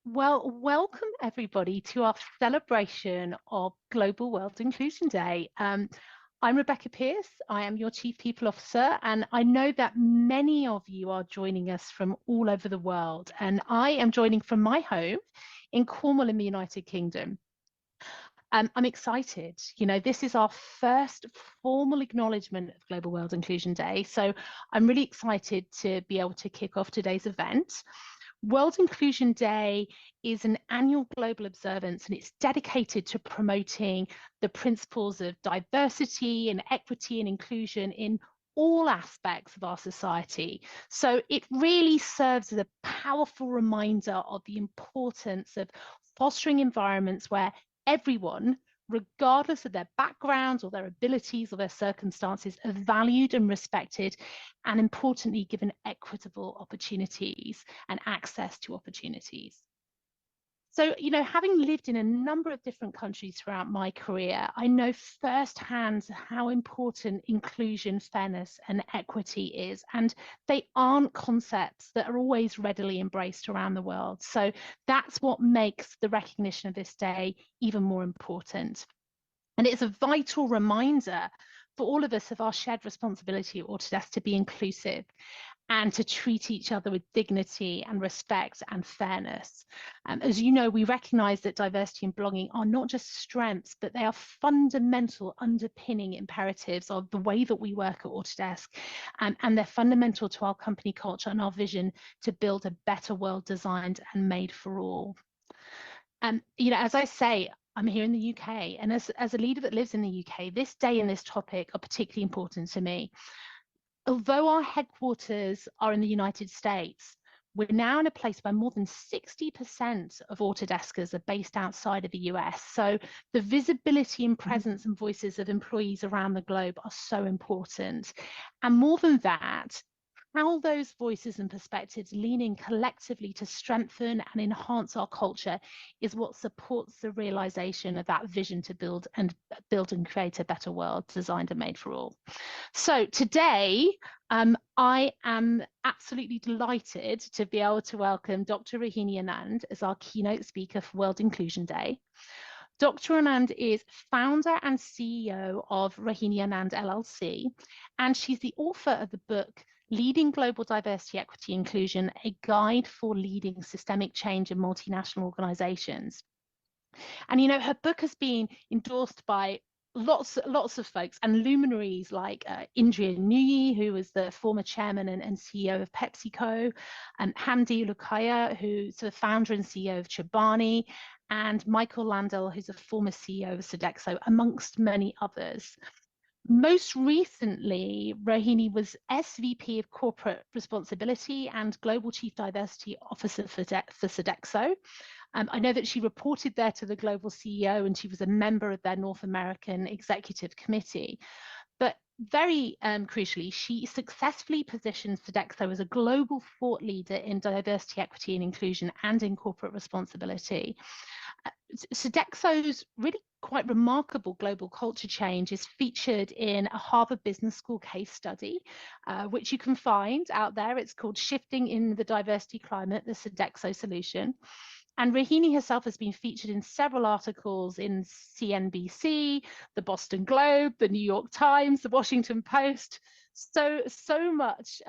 Well, welcome everybody to our celebration of Global World Inclusion Day. I'm Rebecca Pierce. I am your Chief People Officer, and I know that many of you are joining us from all over the world. And I am joining from my home in Cornwall in the United Kingdom. I'm excited. This is our first formal acknowledgement of Global World Inclusion Day. So I'm really excited to be able to kick off today's event. World Inclusion Day is an annual global observance, and it's dedicated to promoting the principles of diversity and equity and inclusion in all aspects of our society. So it really serves as a powerful reminder of the importance of fostering environments where everyone, regardless of their backgrounds or their abilities or their circumstances, are valued and respected, and importantly, given equitable opportunities and access to opportunities. So, having lived in a number of different countries throughout my career, I know firsthand how important inclusion, fairness, and equity is. And they aren't concepts that are always readily embraced around the world. So that's what makes the recognition of this day even more important. And it's a vital reminder for all of us of our shared responsibility at Autodesk to be inclusive and to treat each other with dignity and respect and fairness. As you know, we recognize that diversity and belonging are not just strengths, but they are fundamental underpinning imperatives of the way that we work at Autodesk. And they're fundamental to our company culture and our vision to build a better world designed and made for all. As I say, I'm here in the UK, and as a leader that lives in the UK, this day and this topic are particularly important to me. Although our headquarters are in the United States, we're now in a place where more than 60% of Autodeskers are based outside of the US. So the visibility and presence and voices of employees around the globe are so important. And more than that, how those voices and perspectives lean in collectively to strengthen and enhance our culture is what supports the realization of that vision to build and create a better world designed and made for all. So today, I am absolutely delighted to be able to welcome Dr. Rohini Anand as our keynote speaker for World Inclusion Day. Dr. Anand is founder and CEO of Rohini Anand LLC, and she's the author of the book Leading Global Diversity, Equity, Inclusion, a guide for leading systemic change in multinational organizations. And her book has been endorsed by lots of folks and luminaries like Indra Nooyi, who was the former chairman and CEO of PepsiCo, and Hamdi Lukaya, who's the founder and CEO of Chobani, and Michael Landau, who's a former CEO of Sodexo, amongst many others. Most recently, Rohini was SVP of Corporate Responsibility and Global Chief Diversity Officer for Sodexo. I know that she reported there to the global CEO, and she was a member of their North American Executive Committee. But very crucially, she successfully positioned Sodexo as a global thought leader in diversity, equity, and inclusion, and in corporate responsibility. Sodexo's really quite remarkable global culture change is featured in a Harvard Business School case study, which you can find out there. It's called Shifting in the Diversity Climate, the Sodexo Solution. And Rohini herself has been featured in several articles in CNBC, the Boston Globe, the New York Times, the Washington Post. So much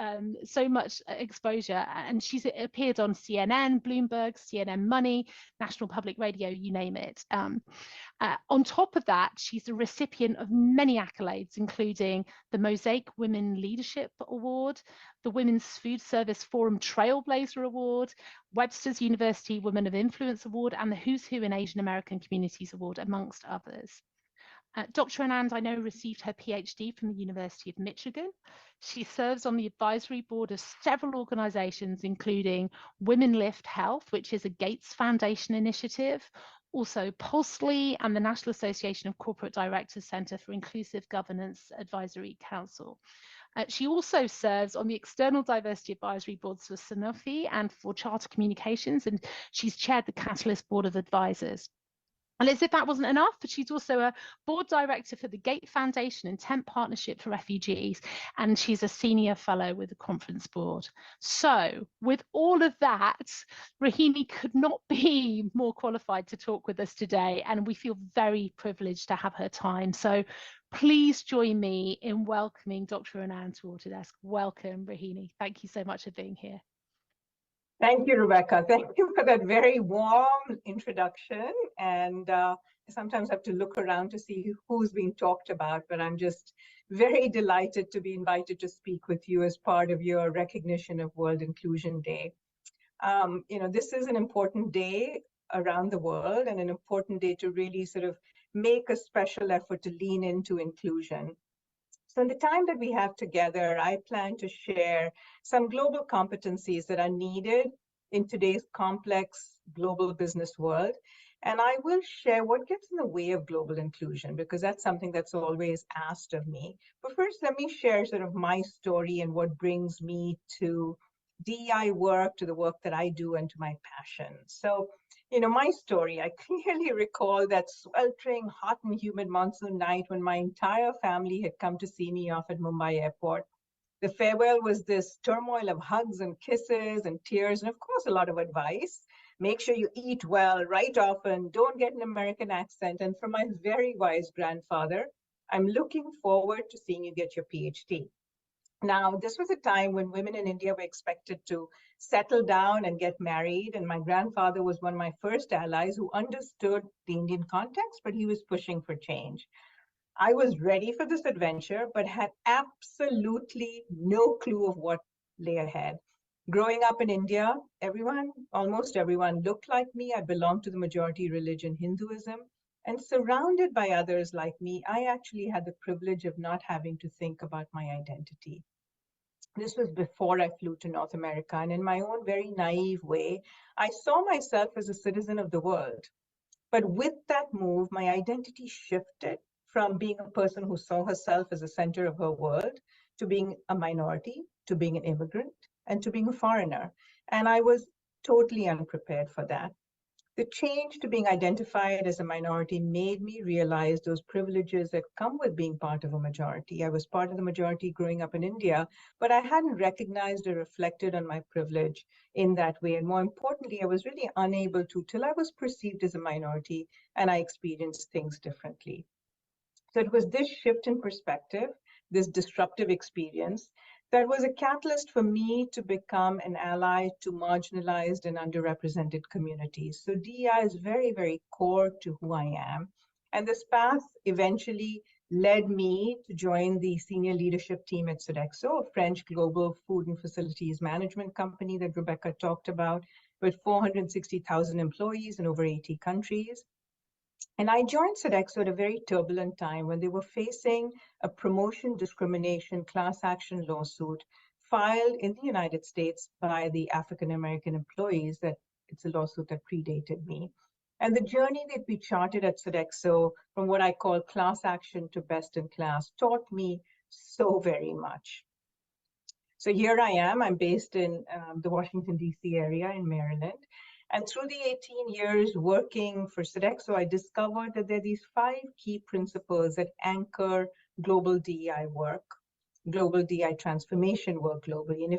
exposure, and she's appeared on CNN, Bloomberg, CNN Money, National Public Radio, you name it. On top of that, she's a recipient of many accolades, including the Mosaic Women Leadership Award, the Women's Food Service Forum Trailblazer Award, Webster's University Women of Influence Award, and the Who's Who in Asian American Communities Award, amongst others. Dr. Anand, I know, received her PhD from the University of Michigan. She serves on the advisory board of several organizations, including Women Lift Health, which is a Gates Foundation initiative, also Pulsley and the National Association of Corporate Directors Center for Inclusive Governance Advisory Council. She also serves on the external diversity advisory boards for Sanofi and for Charter Communications, and she's chaired the Catalyst Board of Advisors. And as if that wasn't enough, but she's also a board director for the Gate Foundation and Tent Partnership for Refugees, and she's a senior fellow with the Conference Board. So with all of that, Rohini could not be more qualified to talk with us today, and we feel very privileged to have her time. So please join me in welcoming Dr. Anand to Autodesk. Welcome, Rohini. Thank you so much for being here. Thank you, Rebecca. Thank you for that very warm introduction. And I sometimes have to look around to see who's being talked about, but I'm just very delighted to be invited to speak with you as part of your recognition of World Inclusion Day. This is an important day around the world and an important day to really sort of make a special effort to lean into inclusion. So in the time that we have together, I plan to share some global competencies that are needed in today's complex global business world. And I will share what gets in the way of global inclusion, because that's something that's always asked of me. But first, let me share sort of my story and what brings me to DEI work, to the work that I do, and to my passion. So, my story, I clearly recall that sweltering hot and humid monsoon night when my entire family had come to see me off at Mumbai airport. The farewell was this turmoil of hugs and kisses and tears, and of course, a lot of advice. Make sure you eat well, write often, don't get an American accent. And from my very wise grandfather, I'm looking forward to seeing you get your PhD. Now, this was a time when women in India were expected to settle down and get married. And my grandfather was one of my first allies who understood the Indian context, but he was pushing for change. I was ready for this adventure, but had absolutely no clue of what lay ahead. Growing up in India, almost everyone looked like me. I belonged to the majority religion, Hinduism. And surrounded by others like me, I actually had the privilege of not having to think about my identity. This was before I flew to North America, and in my own very naive way, I saw myself as a citizen of the world. But with that move, my identity shifted from being a person who saw herself as the center of her world to being a minority, to being an immigrant, and to being a foreigner. And I was totally unprepared for that. The change to being identified as a minority made me realize those privileges that come with being part of a majority. I was part of the majority growing up in India, but I hadn't recognized or reflected on my privilege in that way. And more importantly, I was really unable to till I was perceived as a minority and I experienced things differently. So it was this shift in perspective, this disruptive experience, that was a catalyst for me to become an ally to marginalized and underrepresented communities. So DEI is very, very core to who I am. And this path eventually led me to join the senior leadership team at Sodexo, a French global food and facilities management company that Rebecca talked about, with 460,000 employees in over 80 countries. And I joined Sodexo at a very turbulent time when they were facing a promotion discrimination class action lawsuit filed in the United States by the African American employees. That it's a lawsuit that predated me. And the journey that we charted at Sodexo, from what I call class action to best in class, taught me so very much. So here I am. I'm based in the Washington, D.C. area in Maryland. And through the 18 years working for Sodexo, I discovered that there are these 5 key principles that anchor global DEI work, global DEI transformation work globally. And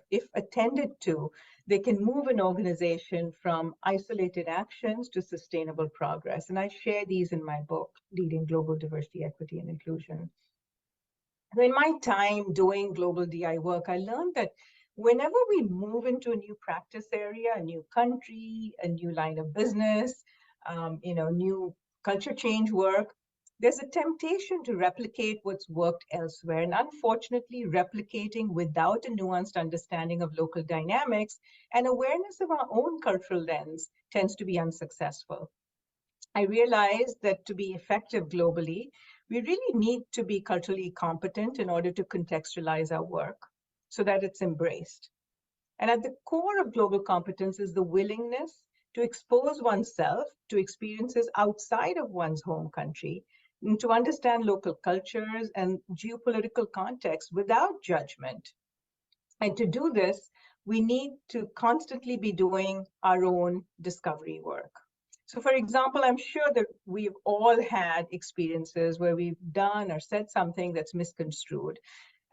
if attended to, they can move an organization from isolated actions to sustainable progress. And I share these in my book, Leading Global Diversity, Equity, and Inclusion. So in my time doing global DEI work, I learned that whenever we move into a new practice area, a new country, a new line of business, new culture change work, there's a temptation to replicate what's worked elsewhere. And unfortunately, replicating without a nuanced understanding of local dynamics and awareness of our own cultural lens tends to be unsuccessful. I realized that to be effective globally, we really need to be culturally competent in order to contextualize our work so that it's embraced. And at the core of global competence is the willingness to expose oneself to experiences outside of one's home country and to understand local cultures and geopolitical context without judgment. And to do this, we need to constantly be doing our own discovery work. So for example, I'm sure that we've all had experiences where we've done or said something that's misconstrued.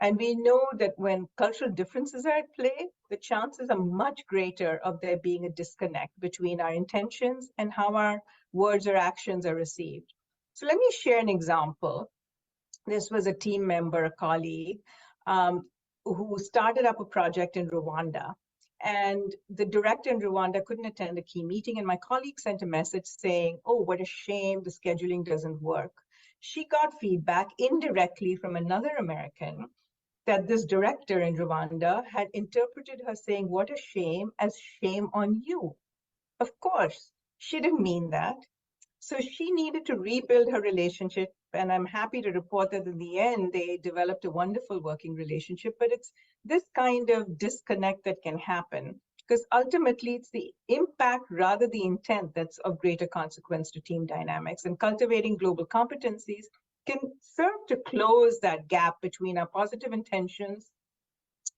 And we know that when cultural differences are at play, the chances are much greater of there being a disconnect between our intentions and how our words or actions are received. So let me share an example. This was a team member, a colleague, who started up a project in Rwanda. And the director in Rwanda couldn't attend a key meeting. And my colleague sent a message saying, oh, what a shame, the scheduling doesn't work. She got feedback indirectly from another American that this director in Rwanda had interpreted her saying, what a shame, as shame on you. Of course, she didn't mean that. So she needed to rebuild her relationship. And I'm happy to report that in the end, they developed a wonderful working relationship. But it's this kind of disconnect that can happen, because ultimately it's the impact rather the intent that's of greater consequence to team dynamics. And cultivating global competencies can serve to close that gap between our positive intentions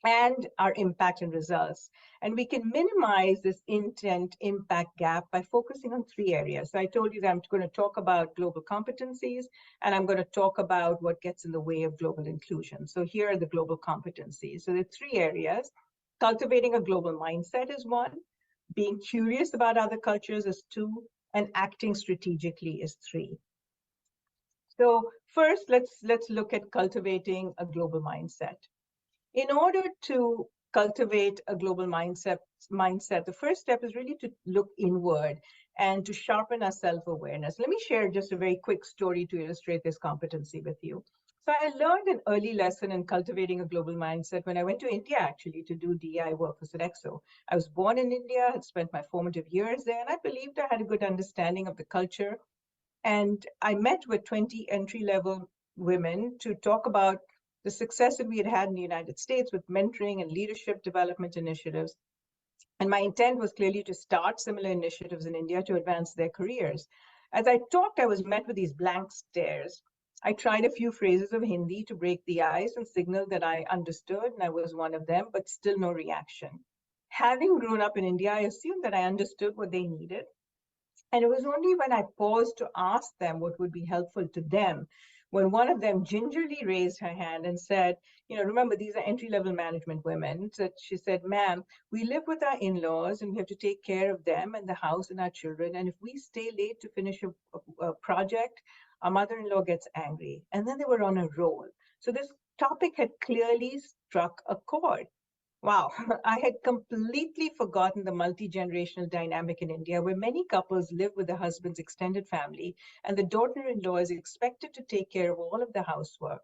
and our impact and results. And we can minimize this intent impact gap by focusing on three areas. So I told you that I'm going to talk about global competencies, and I'm going to talk about what gets in the way of global inclusion. So here are the global competencies. So there are three areas. Cultivating a global mindset is one, being curious about other cultures is two, and acting strategically is three. So first, let's look at cultivating a global mindset. In order to cultivate a global mindset, the first step is really to look inward and to sharpen our self-awareness. Let me share just a very quick story to illustrate this competency with you. So I learned an early lesson in cultivating a global mindset when I went to India, actually, to do DEI work for Sodexo. I was born in India, had spent my formative years there, and I believed I had a good understanding of the culture. And I met with 20 entry-level women to talk about the success that we had had in the United States with mentoring and leadership development initiatives. And my intent was clearly to start similar initiatives in India to advance their careers. As I talked, I was met with these blank stares. I tried a few phrases of Hindi to break the ice and signal that I understood and I was one of them, but still no reaction. Having grown up in India, I assumed that I understood what they needed. And it was only when I paused to ask them what would be helpful to them, when one of them gingerly raised her hand and said, remember, these are entry-level management women, that she said, ma'am, we live with our in-laws and we have to take care of them and the house and our children. And if we stay late to finish a project, our mother-in-law gets angry. And then they were on a roll. So this topic had clearly struck a chord. Wow, I had completely forgotten the multi-generational dynamic in India, where many couples live with the husband's extended family and the daughter-in-law is expected to take care of all of the housework.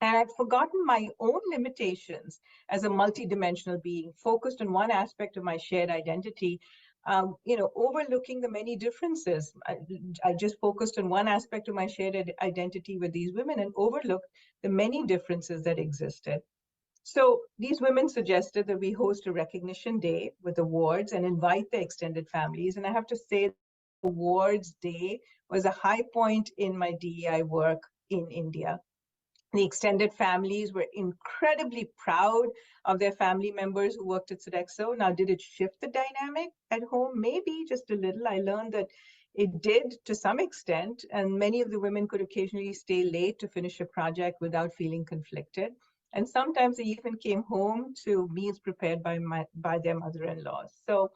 And I'd forgotten my own limitations as a multidimensional being, focused on one aspect of my shared identity, overlooking the many differences. I just focused on one aspect of my shared identity with these women and overlooked the many differences that existed. So these women suggested that we host a recognition day with awards and invite their extended families. And I have to say, awards day was a high point in my DEI work in India. The extended families were incredibly proud of their family members who worked at Sodexo. Now, did it shift the dynamic at home? Maybe just a little. I learned that it did to some extent, and many of the women could occasionally stay late to finish a project without feeling conflicted. And sometimes they even came home to meals prepared by their mother-in-laws. So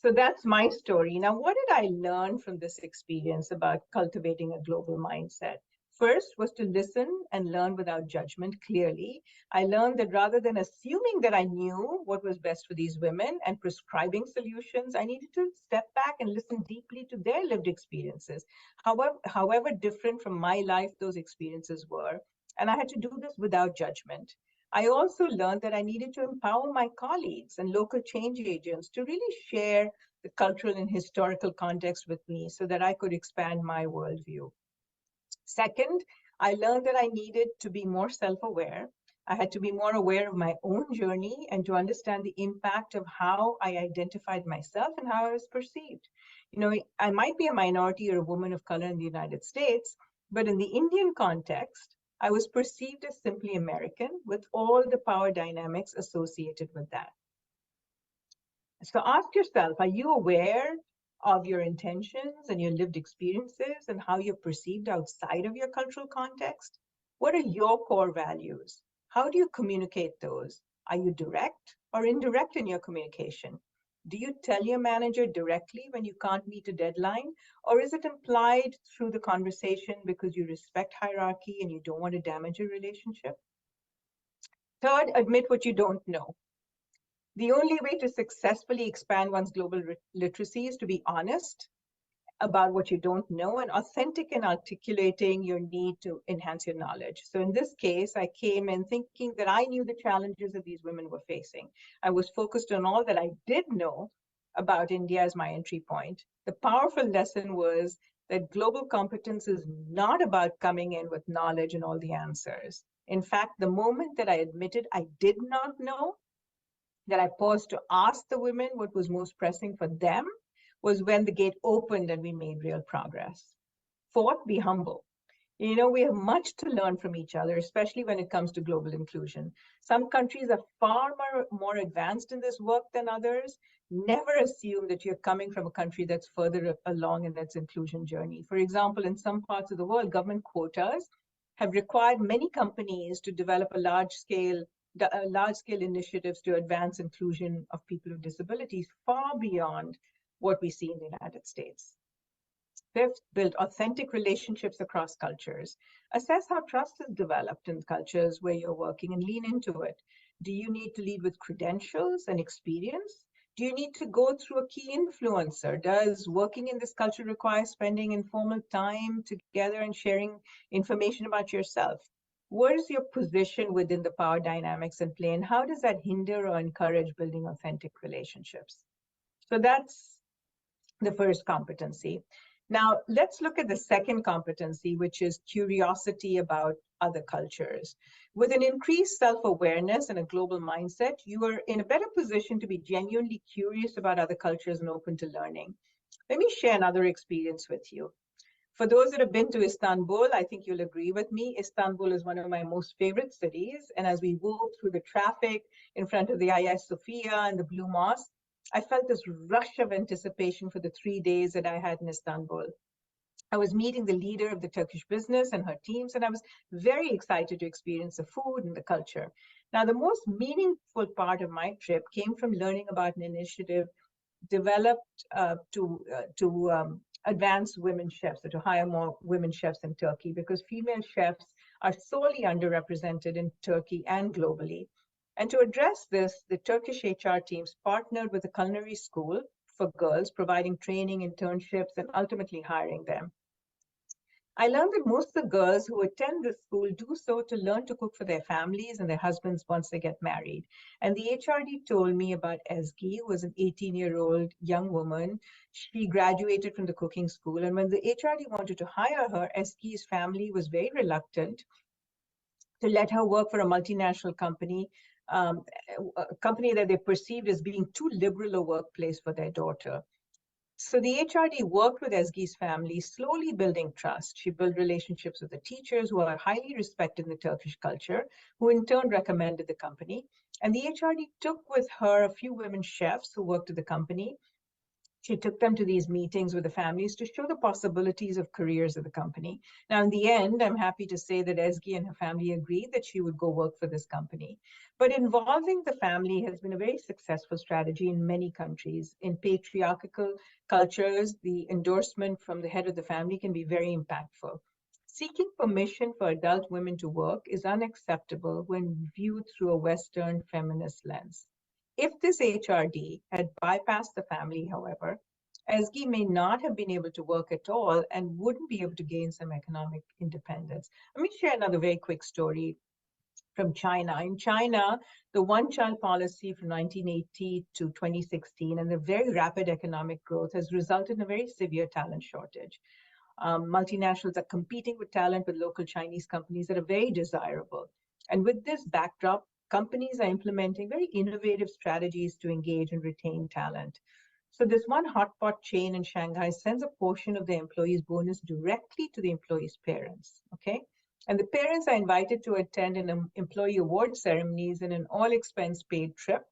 that's my story. Now, what did I learn from this experience about cultivating a global mindset? First was to listen and learn without judgment clearly. I learned that rather than assuming that I knew what was best for these women and prescribing solutions, I needed to step back and listen deeply to their lived experiences, however different from my life those experiences were. And I had to do this without judgment. I also learned that I needed to empower my colleagues and local change agents to really share the cultural and historical context with me so that I could expand my worldview. Second, I learned that I needed to be more self-aware. I had to be more aware of my own journey and to understand the impact of how I identified myself and how I was perceived. I might be a minority or a woman of color in the United States, but in the Indian context, I was perceived as simply American with all the power dynamics associated with that. So ask yourself, are you aware of your intentions and your lived experiences and how you're perceived outside of your cultural context? What are your core values? How do you communicate those? Are you direct or indirect in your communication? Do you tell your manager directly when you can't meet a deadline? Or is it implied through the conversation because you respect hierarchy and you don't want to damage a relationship? Third, admit what you don't know. The only way to successfully expand one's global literacy is to be honest about what you don't know and authentic in articulating your need to enhance your knowledge. So in this case, I came in thinking that I knew the challenges that these women were facing. I was focused on all that I did know about India as my entry point. The powerful lesson was that global competence is not about coming in with knowledge and all the answers. In fact, the moment that I admitted I did not know, that I paused to ask the women what was most pressing for them, was when the gate opened and we made real progress. Fourth, be humble. You know, we have much to learn from each other, especially when it comes to global inclusion. Some countries are far more advanced in this work than others. Never assume that you're coming from a country that's further along in its inclusion journey. For example, in some parts of the world, government quotas have required many companies to develop large-scale initiatives to advance inclusion of people with disabilities far beyond what we see in the United States. Fifth, build authentic relationships across cultures. Assess how trust is developed in cultures where you're working and lean into it. Do you need to lead with credentials and experience? Do you need to go through a key influencer? Does working in this culture require spending informal time together and sharing information about yourself? What is your position within the power dynamics in play, and how does that hinder or encourage building authentic relationships? So that's the first competency. Now, let's look at the second competency, which is curiosity about other cultures. With an increased self-awareness and a global mindset, you are in a better position to be genuinely curious about other cultures and open to learning. Let me share another experience with you. For those that have been to Istanbul, I think you'll agree with me. Istanbul is one of my most favorite cities. And as we wove through the traffic in front of the Hagia Sophia and the Blue Mosque, I felt this rush of anticipation for the 3 days that I had in Istanbul. I was meeting the leader of the Turkish business and her teams, and I was very excited to experience the food and the culture. Now, the most meaningful part of my trip came from learning about an initiative developed to advance women chefs, or to hire more women chefs in Turkey, because female chefs are sorely underrepresented in Turkey and globally. And to address this, the Turkish HR teams partnered with a culinary school for girls, providing training, internships, and ultimately hiring them. I learned that most of the girls who attend this school do so to learn to cook for their families and their husbands once they get married. And the HRD told me about Ezgi, who was an 18-year-old young woman. She graduated from the cooking school. And when the HRD wanted to hire her, Ezgi's family was very reluctant to let her work for a multinational company, a company that they perceived as being too liberal a workplace for their daughter. So the HRD worked with Ezgi's family, slowly building trust. She built relationships with the teachers who are highly respected in the Turkish culture, who in turn recommended the company. And the HRD took with her a few women chefs who worked at the company. She took them to these meetings with the families to show the possibilities of careers at the company. Now, in the end, I'm happy to say that Ezgi and her family agreed that she would go work for this company. But involving the family has been a very successful strategy in many countries. In patriarchal cultures, the endorsement from the head of the family can be very impactful. Seeking permission for adult women to work is unacceptable when viewed through a Western feminist lens. If this HRD had bypassed the family, however, Ezgi may not have been able to work at all and wouldn't be able to gain some economic independence. Let me share another very quick story from China. In China, the one-child policy from 1980 to 2016 and the very rapid economic growth has resulted in a very severe talent shortage. Multinationals are competing with talent with local Chinese companies that are very desirable. And with this backdrop, companies are implementing very innovative strategies to engage and retain talent. So this one hotpot chain in Shanghai sends a portion of their employees' bonus directly to the employees' parents, okay? And the parents are invited to attend an employee award ceremonies and an all-expense paid trip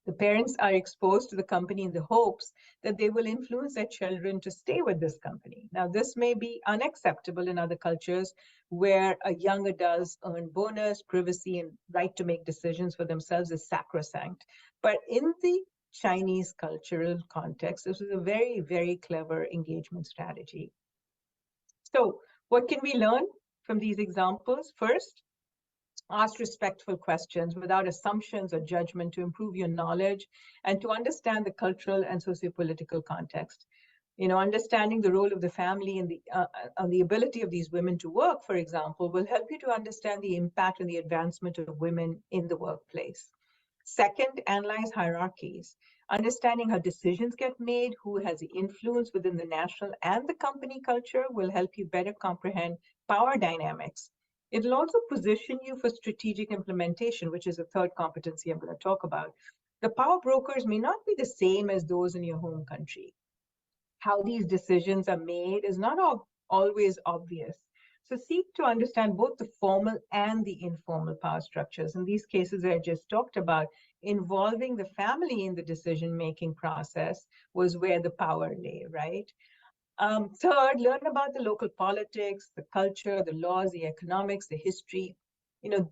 The parents are exposed to the company in the hopes that they will influence their children to stay with this company. Now, this may be unacceptable in other cultures where a young adult's earned bonus, privacy, and right to make decisions for themselves is sacrosanct. But in the Chinese cultural context, this is a very, very clever engagement strategy. So, what can we learn from these examples? First, ask respectful questions without assumptions or judgment to improve your knowledge and to understand the cultural and socio-political context. Understanding the role of the family and the ability of these women to work, for example, will help you to understand the impact and the advancement of women in the workplace. Second, analyze hierarchies. Understanding how decisions get made, who has the influence within the national and the company culture will help you better comprehend power dynamics. It'll also position you for strategic implementation, which is a third competency I'm going to talk about. The power brokers may not be the same as those in your home country. How these decisions are made is not always obvious. So seek to understand both the formal and the informal power structures. In these cases that I just talked about, involving the family in the decision-making process was where the power lay, right? Third, learn about the local politics, the culture, the laws, the economics, the history.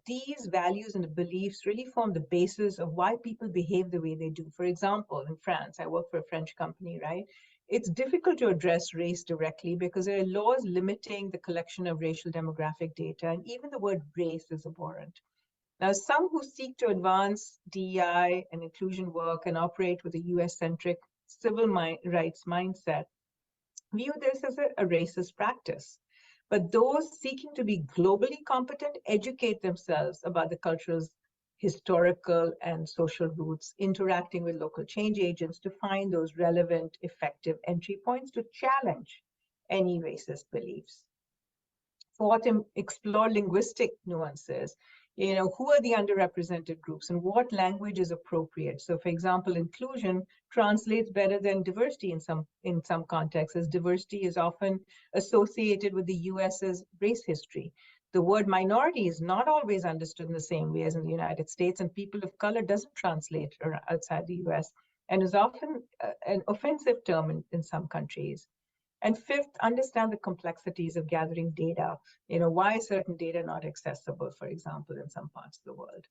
These values and beliefs really form the basis of why people behave the way they do. For example, in France, I work for a French company, right? It's difficult to address race directly because there are laws limiting the collection of racial demographic data, and even the word race is abhorrent. Now, some who seek to advance DEI and inclusion work and operate with a US-centric civil rights mindset view this as a racist practice. But those seeking to be globally competent educate themselves about the culture's historical and social roots, interacting with local change agents to find those relevant, effective entry points to challenge any racist beliefs. Fourth, explore linguistic nuances. Who are the underrepresented groups and what language is appropriate? So, for example, inclusion translates better than diversity in some contexts, as diversity is often associated with the US's race history. The word minority is not always understood in the same way as in the United States, and people of color doesn't translate outside the US and is often an offensive term in some countries. And fifth, understand the complexities of gathering data. Why is certain data not accessible, for example, in some parts of the world?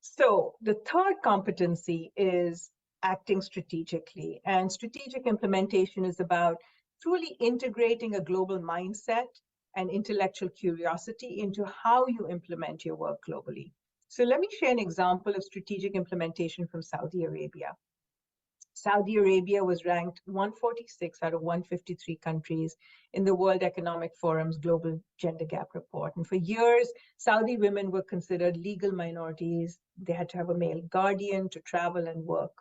So the third competency is acting strategically. And strategic implementation is about truly integrating a global mindset and intellectual curiosity into how you implement your work globally. So let me share an example of strategic implementation from Saudi Arabia. Saudi Arabia was ranked 146 out of 153 countries in the World Economic Forum's Global Gender Gap Report. And for years, Saudi women were considered legal minorities. They had to have a male guardian to travel and work.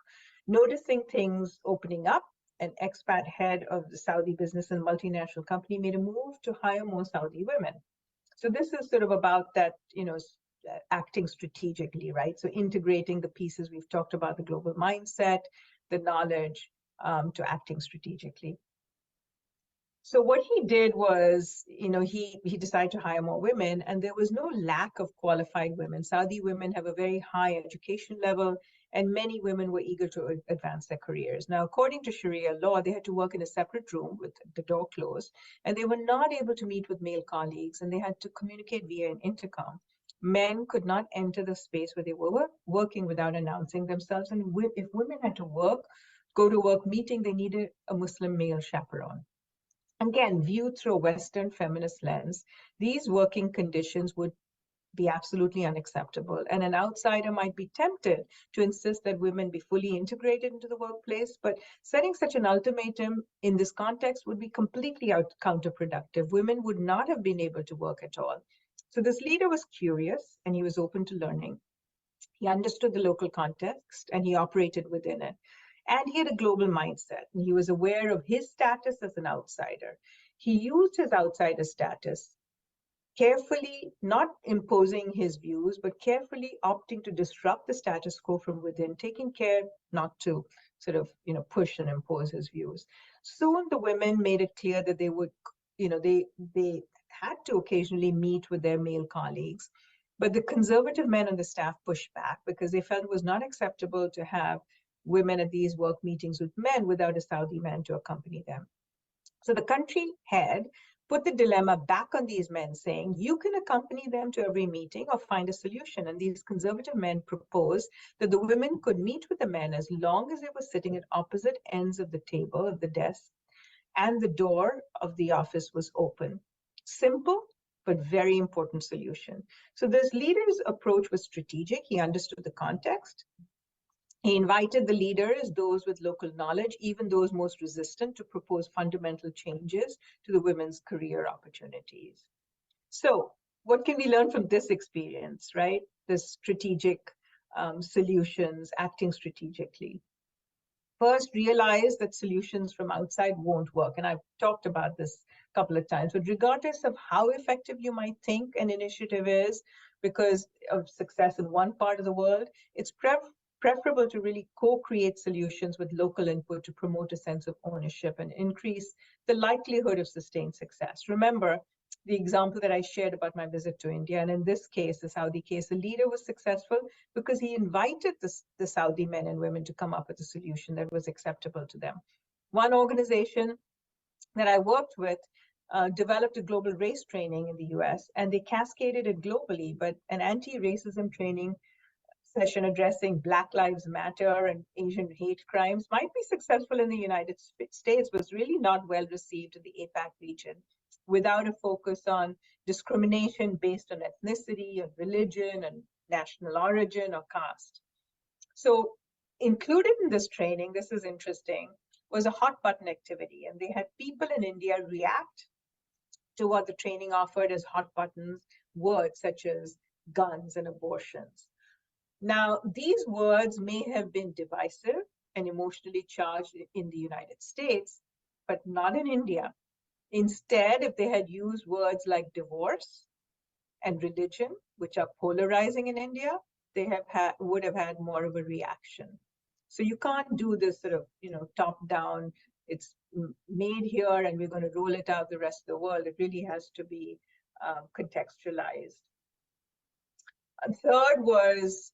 Noticing things opening up, an expat head of the Saudi business and multinational company made a move to hire more Saudi women. So this is sort of about that, acting strategically, right? So integrating the pieces we've talked about, the global mindset, the knowledge, to acting strategically. So what he did was, he decided to hire more women, and there was no lack of qualified women. Saudi women have a very high education level, and many women were eager to advance their careers. Now, according to Sharia law, they had to work in a separate room with the door closed, and they were not able to meet with male colleagues, and they had to communicate via an intercom. Men could not enter the space where they were working without announcing themselves. And if women had to go to work meeting, they needed a Muslim male chaperone. Again, viewed through a Western feminist lens, these working conditions would be absolutely unacceptable. And an outsider might be tempted to insist that women be fully integrated into the workplace, but setting such an ultimatum in this context would be completely counterproductive. Women would not have been able to work at all. So this leader was curious and he was open to learning. He understood the local context and he operated within it. And he had a global mindset. And he was aware of his status as an outsider. He used his outsider status carefully, not imposing his views, but carefully opting to disrupt the status quo from within, taking care not to sort of, push and impose his views. Soon the women made it clear that they would, they had to occasionally meet with their male colleagues. But the conservative men on the staff pushed back because they felt it was not acceptable to have women at these work meetings with men without a Saudi man to accompany them. So the country head put the dilemma back on these men, saying, you can accompany them to every meeting or find a solution. And these conservative men proposed that the women could meet with the men as long as they were sitting at opposite ends of the table, of the desk, and the door of the office was open. Simple, but very important solution. So this leader's approach was strategic. He understood the context. He invited the leaders, those with local knowledge, even those most resistant, to propose fundamental changes to the women's career opportunities. So what can we learn from this experience, right? The strategic solutions, acting strategically. First, realize that solutions from outside won't work. And I've talked about this a couple of times, but regardless of how effective you might think an initiative is because of success in one part of the world, it's preferable to really co-create solutions with local input to promote a sense of ownership and increase the likelihood of sustained success. Remember, the example that I shared about my visit to India, and in this case, the Saudi case, the leader was successful because he invited the Saudi men and women to come up with a solution that was acceptable to them. One organization that I worked with developed a global race training in the US, and they cascaded it globally, but an anti-racism training session addressing Black Lives Matter and Asian hate crimes might be successful in the United States, was really not well received in the APAC region without a focus on discrimination based on ethnicity and religion and national origin or caste. So included in this training, this is interesting, was a hot button activity. And they had people in India react to what the training offered as hot buttons, words such as guns and abortions. Now, these words may have been divisive and emotionally charged in the United States, but not in India. Instead, if they had used words like divorce and religion, which are polarizing in India, they would have had more of a reaction. So you can't do this sort of, top down, it's made here and we're going to roll it out the rest of the world. It really has to be contextualized. And third was,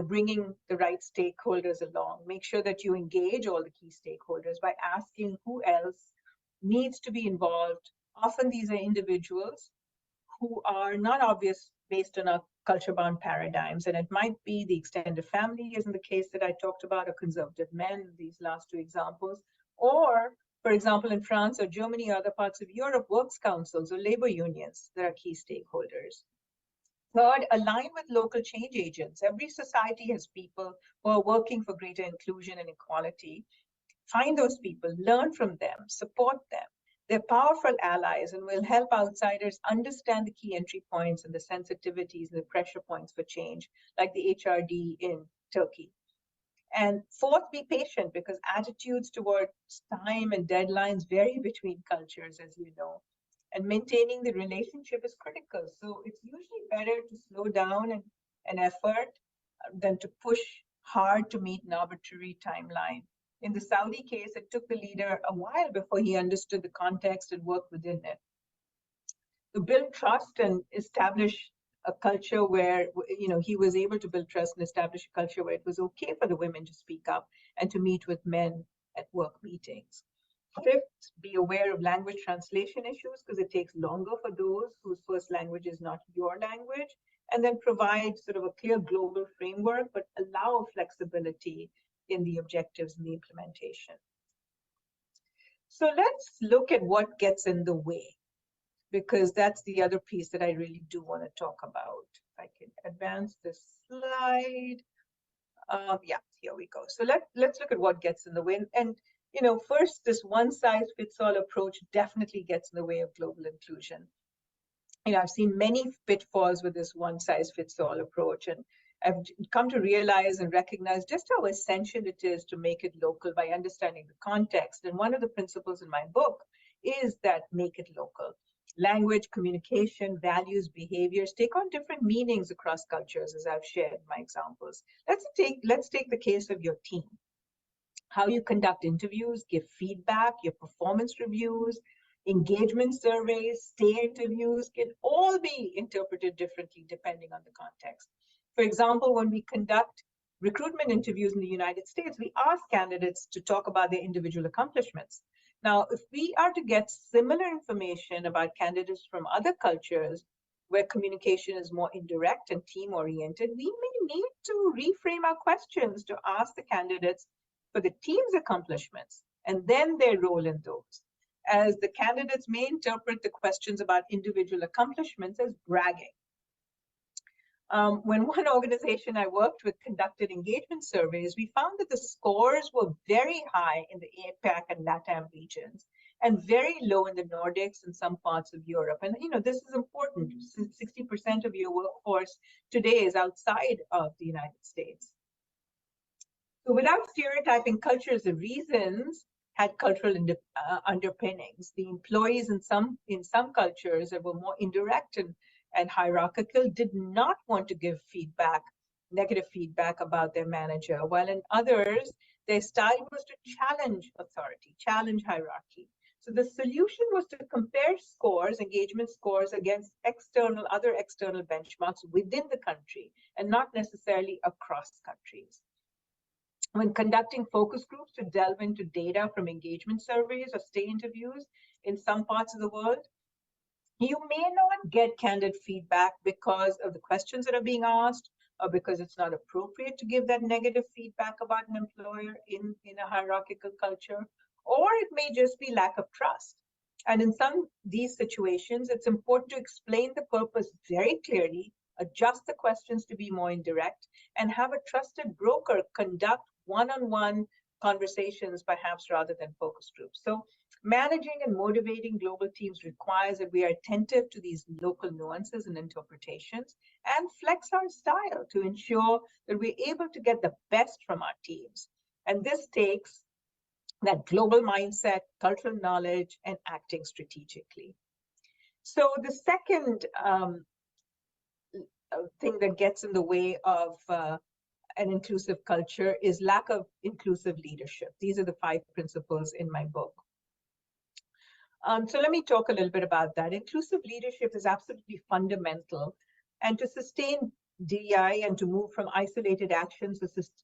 bringing the right stakeholders along. Make sure that you engage all the key stakeholders by asking who else needs to be involved. Often these are individuals who are not obvious based on our culture-bound paradigms, and it might be the extended family, as in the case that I talked about, or conservative men, these last two examples, or, for example, in France or Germany or other parts of Europe, works councils or labor unions that are key stakeholders. Third, align with local change agents. Every society has people who are working for greater inclusion and equality. Find those people, learn from them, support them. They're powerful allies and will help outsiders understand the key entry points and the sensitivities and the pressure points for change, like the HRD in Turkey. And fourth, be patient, because attitudes towards time and deadlines vary between cultures, as you know. And maintaining the relationship is critical. So it's usually better to slow down an effort than to push hard to meet an arbitrary timeline. In the Saudi case, it took the leader a while before he understood the context and worked within it. To build trust and establish a culture where, he was able to build trust and establish a culture where it was okay for the women to speak up and to meet with men at work meetings. Fifth, be aware of language translation issues because it takes longer for those whose first language is not your language, and then provide sort of a clear global framework, but allow flexibility in the objectives and the implementation. So let's look at what gets in the way, because that's the other piece that I really do want to talk about. If I can advance this slide. Yeah, here we go. So let's look at what gets in the way. And first, this one-size-fits-all approach definitely gets in the way of global inclusion. I've seen many pitfalls with this one-size-fits-all approach, and I've come to realize and recognize just how essential it is to make it local by understanding the context. And one of the principles in my book is that make it local. Language, communication, values, behaviors take on different meanings across cultures, as I've shared in my examples. Let's take the case of your team. How you conduct interviews, give feedback, your performance reviews, Engagement surveys, stay interviews can all be interpreted differently depending on the context. For example, when we conduct recruitment interviews in the United States, we ask candidates to talk about their individual accomplishments. Now, if we are to get similar information about candidates from other cultures where communication is more indirect and team-oriented, we may need to reframe our questions to ask the candidates for the team's accomplishments and then their role in those, as the candidates may interpret the questions about individual accomplishments as bragging. When one organization I worked with conducted engagement surveys, we found that the scores were very high in the APAC and LATAM regions and very low in the Nordics and some parts of Europe. And this is important since 60% of your workforce today is outside of the United States. So without stereotyping cultures, the reasons had cultural underpinnings. The employees in some cultures that were more indirect and hierarchical did not want to give negative feedback about their manager, while in others, their style was to challenge authority, challenge hierarchy. So the solution was to compare scores, engagement scores, against other external benchmarks within the country and not necessarily across countries. When conducting focus groups to delve into data from engagement surveys or stay interviews in some parts of the world, you may not get candid feedback because of the questions that are being asked, or because it's not appropriate to give that negative feedback about an employer in a hierarchical culture, or it may just be lack of trust. And in these situations, it's important to explain the purpose very clearly, adjust the questions to be more indirect, and have a trusted broker conduct one-on-one conversations, perhaps rather than focus groups. So managing and motivating global teams requires that we are attentive to these local nuances and interpretations and flex our style to ensure that we're able to get the best from our teams. And this takes that global mindset, cultural knowledge, and acting strategically. So the second thing that gets in the way of an inclusive culture is lack of inclusive leadership. These are the 5 principles in my book. So let me talk a little bit about that. Inclusive leadership is absolutely fundamental. And to sustain DEI and to move from isolated actions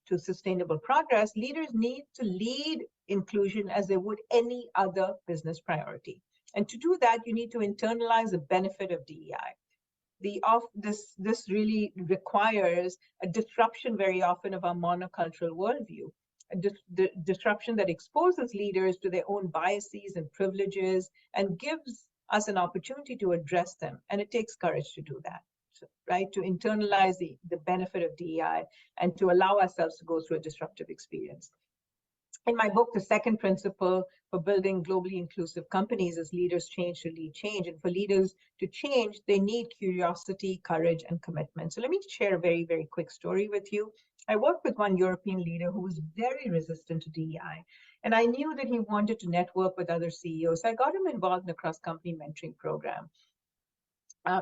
to sustainable progress, leaders need to lead inclusion as they would any other business priority. And to do that, you need to internalize the benefit of DEI. This really requires a disruption very often of our monocultural worldview, the disruption that exposes leaders to their own biases and privileges and gives us an opportunity to address them. And it takes courage to do that, right? To internalize the benefit of DEI and to allow ourselves to go through a disruptive experience. In my book, the second principle for building globally inclusive companies is leaders change to lead change. And for leaders to change, they need curiosity, courage, and commitment. So let me share a very, very quick story with you. I worked with one European leader who was very resistant to DEI. And I knew that he wanted to network with other CEOs. So I got him involved in a cross-company mentoring program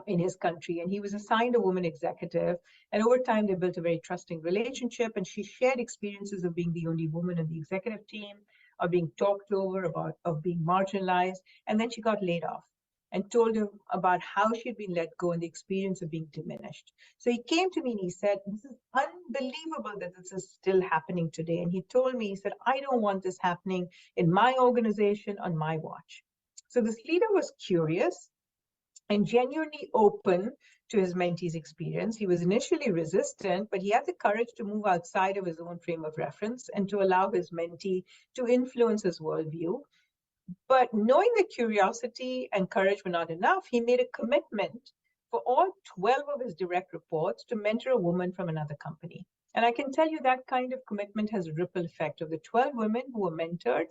in his country, and he was assigned a woman executive, and over time they built a very trusting relationship, and she shared experiences of being the only woman in the executive team, of being talked over, of being marginalized, and then she got laid off and told him about how she had been let go and the experience of being diminished. So he came to me and he said, "This is unbelievable that this is still happening today." And he told me, he said, "I don't want this happening in my organization on my watch." So this leader was curious and genuinely open to his mentee's experience. He was initially resistant, but he had the courage to move outside of his own frame of reference and to allow his mentee to influence his worldview. But knowing that curiosity and courage were not enough, he made a commitment for all 12 of his direct reports to mentor a woman from another company. And I can tell you that kind of commitment has a ripple effect. Of the 12 women who were mentored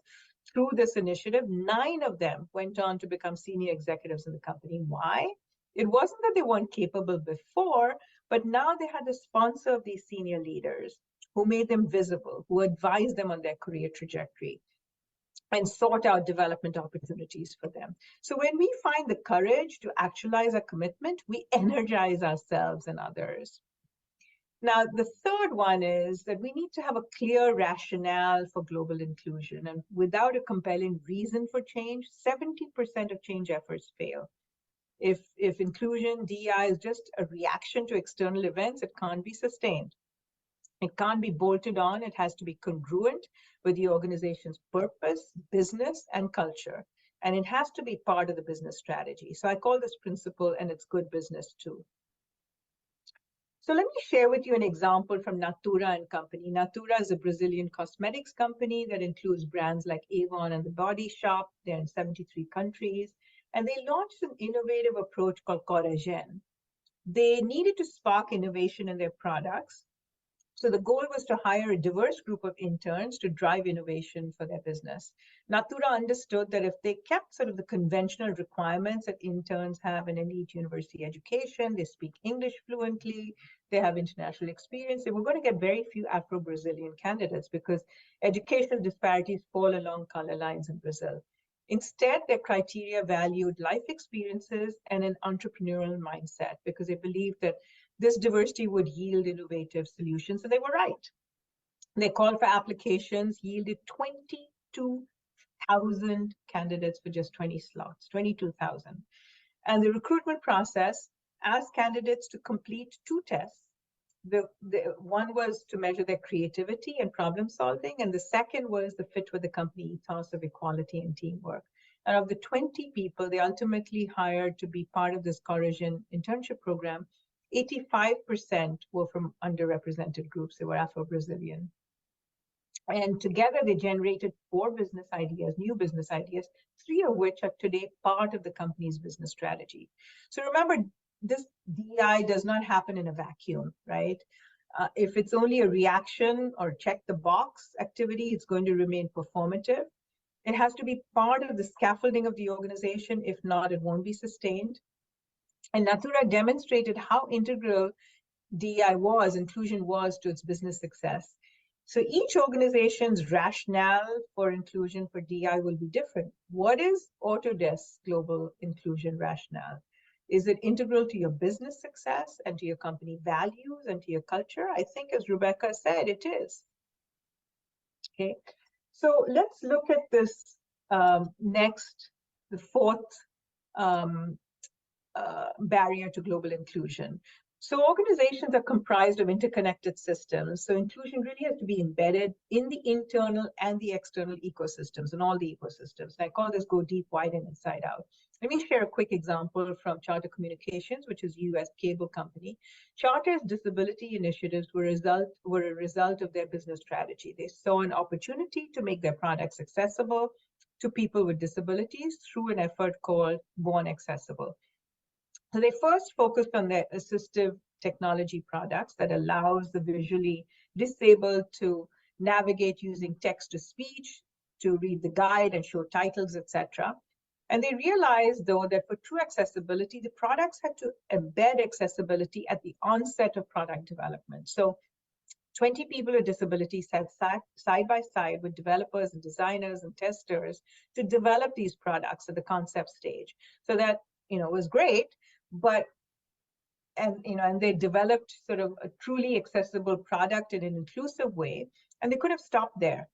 through this initiative, 9 of them went on to become senior executives in the company. Why? It wasn't that they weren't capable before, but now they had the sponsor of these senior leaders who made them visible, who advised them on their career trajectory and sought out development opportunities for them. So when we find the courage to actualize our commitment, we energize ourselves and others. Now, the third one is that we need to have a clear rationale for global inclusion. And without a compelling reason for change, 70% of change efforts fail. If inclusion, DEI, is just a reaction to external events, it can't be sustained. It can't be bolted on. It has to be congruent with the organization's purpose, business, and culture. And it has to be part of the business strategy. So I call this principle, and it's good business too. So let me share with you an example from Natura & Company. Natura is a Brazilian cosmetics company that includes brands like Avon and The Body Shop. They're in 73 countries. And they launched an innovative approach called Coragen. They needed to spark innovation in their products. So the goal was to hire a diverse group of interns to drive innovation for their business. Natura understood that if they kept sort of the conventional requirements that interns have an elite university education, they speak English fluently, they have international experience, they were going to get very few Afro-Brazilian candidates because educational disparities fall along color lines in Brazil. Instead, their criteria valued life experiences and an entrepreneurial mindset because they believed that this diversity would yield innovative solutions, and they were right. Their call for applications yielded 22,000 candidates for just 20 slots, 22,000. And the recruitment process asked candidates to complete 2 tests. The one was to measure their creativity and problem solving, and the second was the fit with the company ethos of equality and teamwork. And of the 20 people they ultimately hired to be part of this Coragen internship program, 85% were from underrepresented groups. They were Afro-Brazilian. And together they generated 4 business ideas, new business ideas, 3 of which are today part of the company's business strategy. So remember, this DEI does not happen in a vacuum, right? If it's only a reaction or check the box activity, it's going to remain performative. It has to be part of the scaffolding of the organization. If not, it won't be sustained. And Natura demonstrated how integral DEI was, inclusion was, to its business success. So each organization's rationale for inclusion for DEI will be different. What is Autodesk's global inclusion rationale? Is it integral to your business success and to your company values and to your culture? I think, as Rebecca said, it is. Okay, so let's look at this next, the fourth barrier to global inclusion. So organizations are comprised of interconnected systems. So inclusion really has to be embedded in the internal and the external ecosystems, and all the ecosystems. And I call this go deep, wide, and inside out. Let me share a quick example from Charter Communications, which is a US cable company. Charter's disability initiatives were a result of their business strategy. They saw an opportunity to make their products accessible to people with disabilities through an effort called Born Accessible. So they first focused on their assistive technology products that allows the visually disabled to navigate using text-to-speech, to read the guide and show titles, etc. And they realized, though, that for true accessibility, the products had to embed accessibility at the onset of product development. So 20 people with disabilities sat side by side with developers and designers and testers to develop these products at the concept stage. So that, was great. But, and they developed sort of a truly accessible product in an inclusive way, and they could have stopped there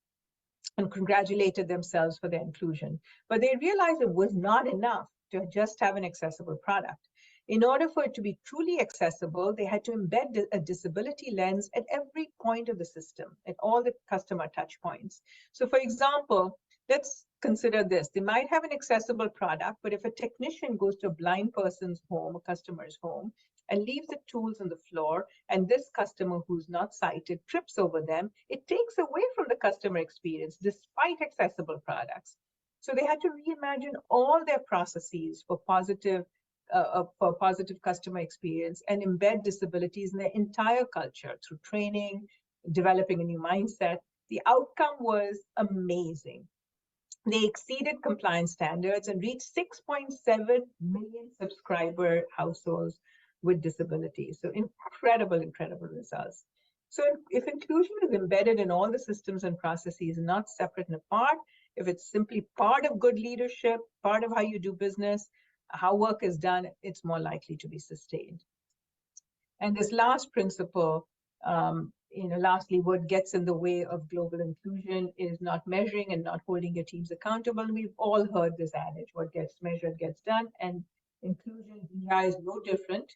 and congratulated themselves for their inclusion. But they realized it was not enough to just have an accessible product. In order for it to be truly accessible, they had to embed a disability lens at every point of the system, at all the customer touch points. So for example, let's consider this. They might have an accessible product, but if a technician goes to a blind person's home, a customer's home, and leaves the tools on the floor, and this customer who's not sighted trips over them, it takes away from the customer experience despite accessible products. So they had to reimagine all their processes for positive customer experience and embed disabilities in their entire culture through training, developing a new mindset. The outcome was amazing. They exceeded compliance standards and reached 6.7 million subscriber households with disabilities. So incredible results. So if inclusion is embedded in all the systems and processes, not separate and apart, if it's simply part of good leadership, part of how you do business, how work is done, it's more likely to be sustained. And this last principle Lastly, what gets in the way of global inclusion is not measuring and not holding your teams accountable. We've all heard this adage, what gets measured gets done, and inclusion DI is no different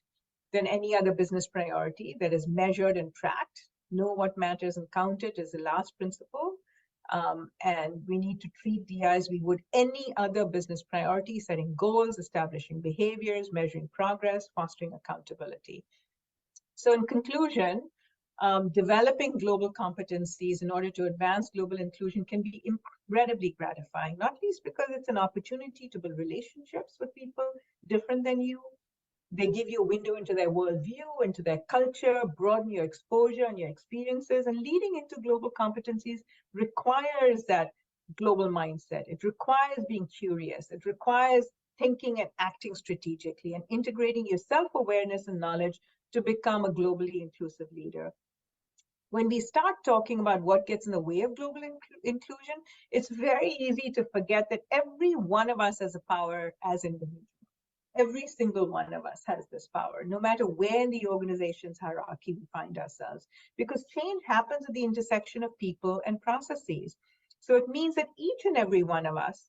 than any other business priority that is measured and tracked. Know what matters and count it is the last principle. And we need to treat DI as we would any other business priority, setting goals, establishing behaviors, measuring progress, fostering accountability. So in conclusion, developing global competencies in order to advance global inclusion can be incredibly gratifying, not least because it's an opportunity to build relationships with people different than you. They give you a window into their worldview, into their culture, broaden your exposure and your experiences, and leading into global competencies requires that global mindset. It requires being curious. It requires thinking and acting strategically and integrating your self-awareness and knowledge to become a globally inclusive leader. When we start talking about what gets in the way of global inclusion, it's very easy to forget that every one of us has a power as individuals. Every single one of us has this power, no matter where in the organization's hierarchy we find ourselves, because change happens at the intersection of people and processes. So it means that each and every one of us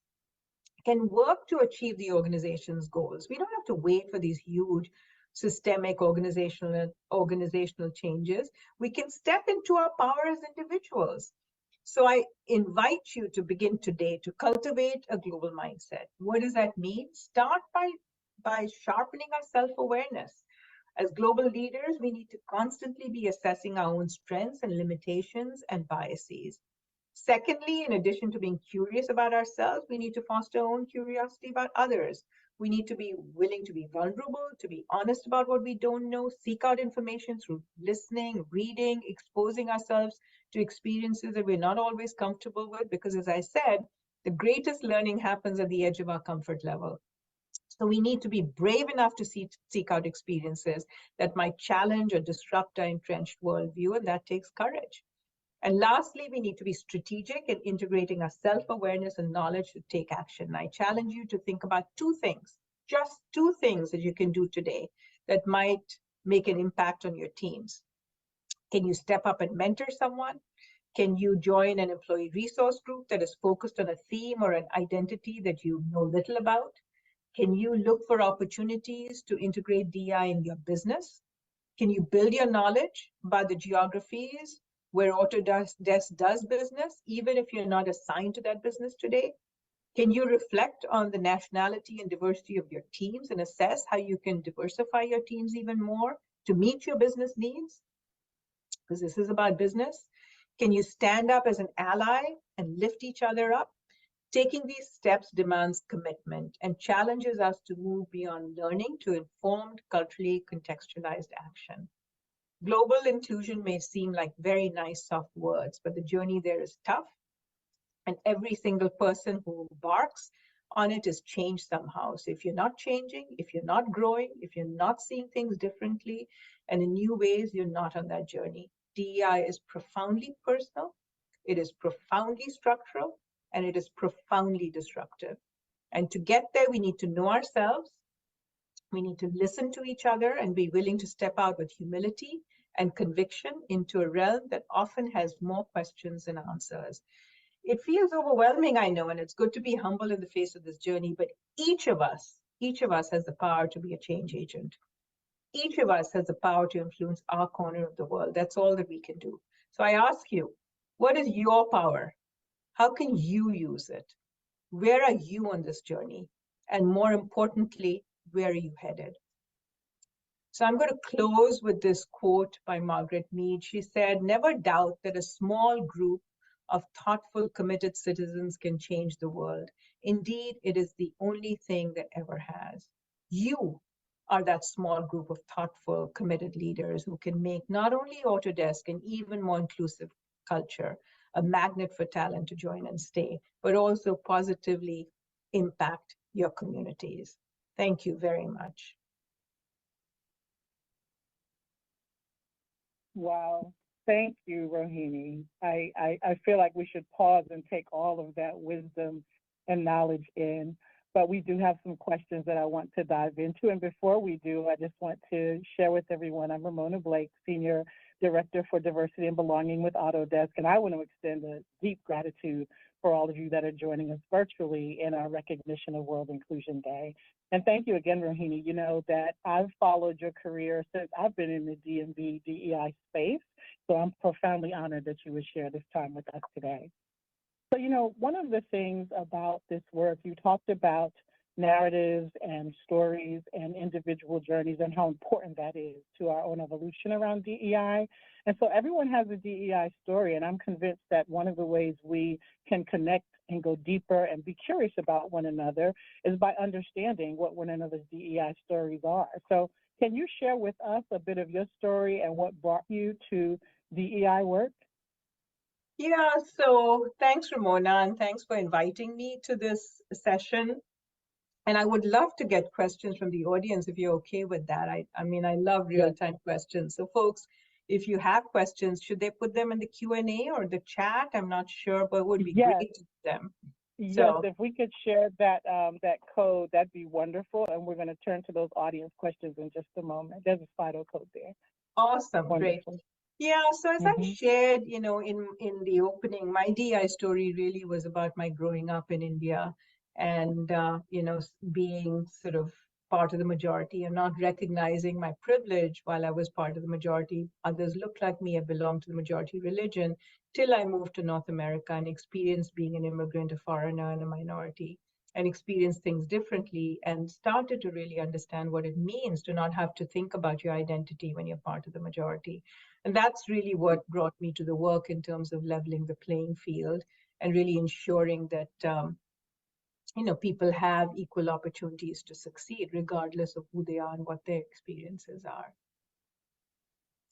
can work to achieve the organization's goals. We don't have to wait for these huge systemic organizational changes. We can step into our power as individuals. So I invite you to begin today to cultivate a global mindset. What does that mean? Start by sharpening our self-awareness. As global leaders, we need to constantly be assessing our own strengths and limitations and biases. Secondly, in addition to being curious about ourselves, we need to foster our own curiosity about others. We need to be willing to be vulnerable, to be honest about what we don't know, seek out information through listening, reading, exposing ourselves to experiences that we're not always comfortable with, because as I said, the greatest learning happens at the edge of our comfort level. So we need to be brave enough to seek out experiences that might challenge or disrupt our entrenched worldview, and that takes courage. And lastly, we need to be strategic in integrating our self-awareness and knowledge to take action. And I challenge you to think about two things, just two things that you can do today that might make an impact on your teams. Can you step up and mentor someone? Can you join an employee resource group that is focused on a theme or an identity that you know little about? Can you look for opportunities to integrate DI in your business? Can you build your knowledge about the geographies where Autodesk does business, even if you're not assigned to that business today? Can you reflect on the nationality and diversity of your teams and assess how you can diversify your teams even more to meet your business needs? Because this is about business. Can you stand up as an ally and lift each other up? Taking these steps demands commitment and challenges us to move beyond learning to informed, culturally contextualized action. Global inclusion may seem like very nice, soft words, but the journey there is tough. And every single person who embarks on it is changed somehow. So if you're not changing, if you're not growing, if you're not seeing things differently and in new ways, you're not on that journey. DEI is profoundly personal, it is profoundly structural, and it is profoundly disruptive. And to get there, we need to know ourselves, we need to listen to each other and be willing to step out with humility and conviction into a realm that often has more questions than answers. It feels overwhelming, I know, and it's good to be humble in the face of this journey, but each of us has the power to be a change agent. Each of us has the power to influence our corner of the world. That's all that we can do. So I ask you, what is your power? How can you use it? Where are you on this journey? And more importantly, where are you headed? So I'm going to close with this quote by Margaret Mead. She said, "Never doubt that a small group of thoughtful, committed citizens can change the world. Indeed, it is the only thing that ever has." You are that small group of thoughtful, committed leaders who can make not only Autodesk an even more inclusive culture, a magnet for talent to join and stay, but also positively impact your communities. Thank you very much. Wow. Thank you, Rohini. I feel like we should pause and take all of that wisdom and knowledge in. But we do have some questions that I want to dive into. And before we do, I just want to share with everyone, I'm Ramona Blake, Senior Director for Diversity and Belonging with Autodesk. And I want to extend a deep gratitude for all of you that are joining us virtually in our recognition of World Inclusion Day. And thank you again, Rohini. You know that I've followed your career since I've been in the DMV DEI space. So I'm profoundly honored that you would share this time with us today. So, you know, one of the things about this work, you talked about narratives and stories and individual journeys and how important that is to our own evolution around DEI. And so everyone has a DEI story, and I'm convinced that one of the ways we can connect and go deeper and be curious about one another is by understanding what one another's DEI stories are. So can you share with us a bit of your story and what brought you to DEI work? Yeah, so thanks, Ramona, and thanks for inviting me to this session. And I would love to get questions from the audience if you're okay with that. I mean, I love real-time questions. So folks, if you have questions, should they put them in the Q&A or the chat? I'm not sure, but it would be great to do them. Yes, if we could share that that code, that'd be wonderful. And we're going to turn to those audience questions in just a moment. There's a Slido code there. Awesome, Wonderful. great. Yeah, so as I shared, you know, in the opening, my DI story really was about my growing up in India and, you know, being sort of part of the majority and not recognizing my privilege while I was part of the majority. Others looked like me, I belonged to the majority religion, till I moved to North America and experienced being an immigrant, a foreigner, and a minority, and experienced things differently and started to really understand what it means to not have to think about your identity when you're part of the majority. And that's really what brought me to the work in terms of leveling the playing field and really ensuring that you know, people have equal opportunities to succeed regardless of who they are and what their experiences are.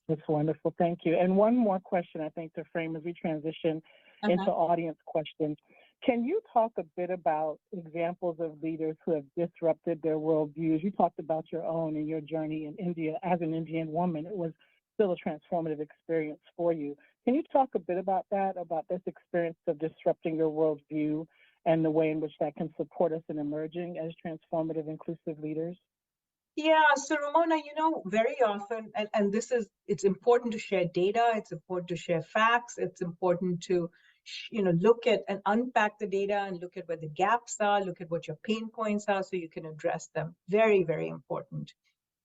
That's wonderful. Thank you. And one more question, I think, to frame as we transition into audience questions. Can you talk a bit about examples of leaders who have disrupted their worldviews? You talked about your own and your journey in India as an Indian woman. It was still a transformative experience for you. Can you talk a bit about that, about this experience of disrupting your worldview and the way in which that can support us in emerging as transformative, inclusive leaders? Yeah, so Ramona, you know, very often, and this is, it's important to share data, it's important to share facts, it's important to, you know, look at and unpack the data and look at where the gaps are, look at what your pain points are so you can address them. Very, very important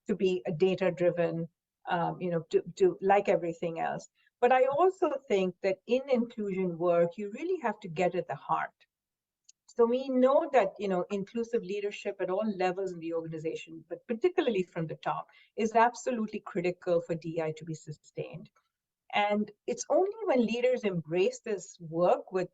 to be a data-driven, you know, to like everything else. But I also think that in inclusion work, you really have to get at the heart. So we know that, you know, inclusive leadership at all levels in the organization, but particularly from the top, is absolutely critical for DI to be sustained. And it's only when leaders embrace this work with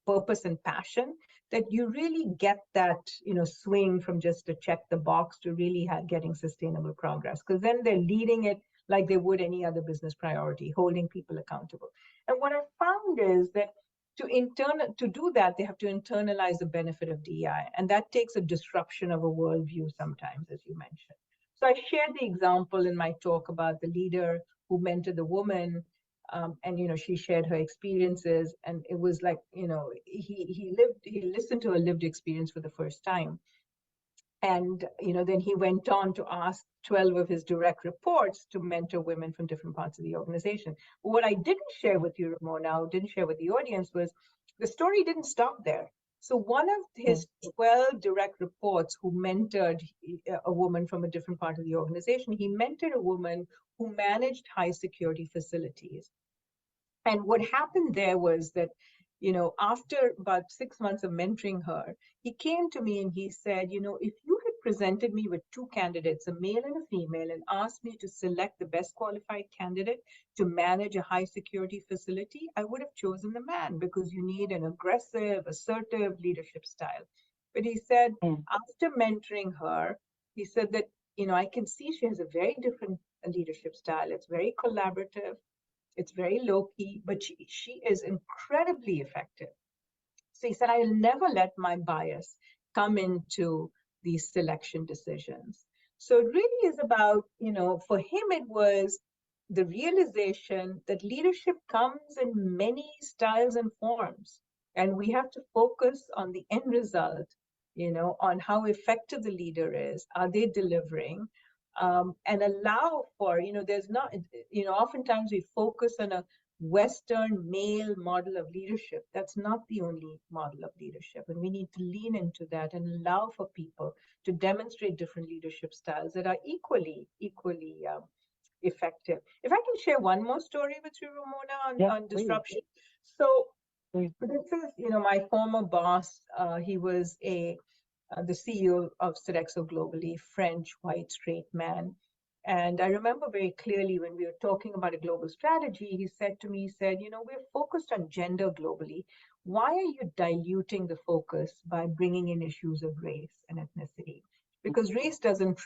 purpose and passion that you really get that, you know, swing from just to check the box to really getting sustainable progress, because then they're leading it like they would any other business priority, holding people accountable. And what I found is that to do that, they have to internalize the benefit of DEI, and that takes a disruption of a worldview sometimes, as you mentioned. So I shared the example in my talk about the leader who mentored the woman, and you know, she shared her experiences, and it was like, you know, he listened to her lived experience for the first time. And you know, then he went on to ask 12 of his direct reports to mentor women from different parts of the organization. But what I didn't share with you, Ramona, didn't share with the audience, was the story didn't stop there. So one of his 12 direct reports who mentored a woman from a different part of the organization, he mentored a woman who managed high security facilities. And what happened there was that, you know, after about 6 months of mentoring her, he came to me and he said, you know, if you had presented me with two candidates, a male and a female, and asked me to select the best qualified candidate to manage a high security facility, I would have chosen the man because you need an aggressive, assertive leadership style. But he said, after mentoring her, he said that, you know, I can see she has a very different leadership style. It's very collaborative. It's very low key, but she is incredibly effective. So he said, I'll never let my bias come into these selection decisions. So it really is about, you know, for him, it was the realization that leadership comes in many styles and forms. And we have to focus on the end result, you know, on how effective the leader is. Are they delivering? and allow for, there's not, oftentimes we focus on a Western male model of leadership. That's not the only model of leadership. And we need to lean into that and allow for people to demonstrate different leadership styles that are equally effective. If I can share one more story with you, Ramona, on disruption. So this is, my former boss. He was the CEO of Sodexo globally, French, white, straight man. And I remember very clearly when we were talking about a global strategy, he said to me, we're focused on gender globally. Why are you diluting the focus by bringing in issues of race and ethnicity? Because race doesn't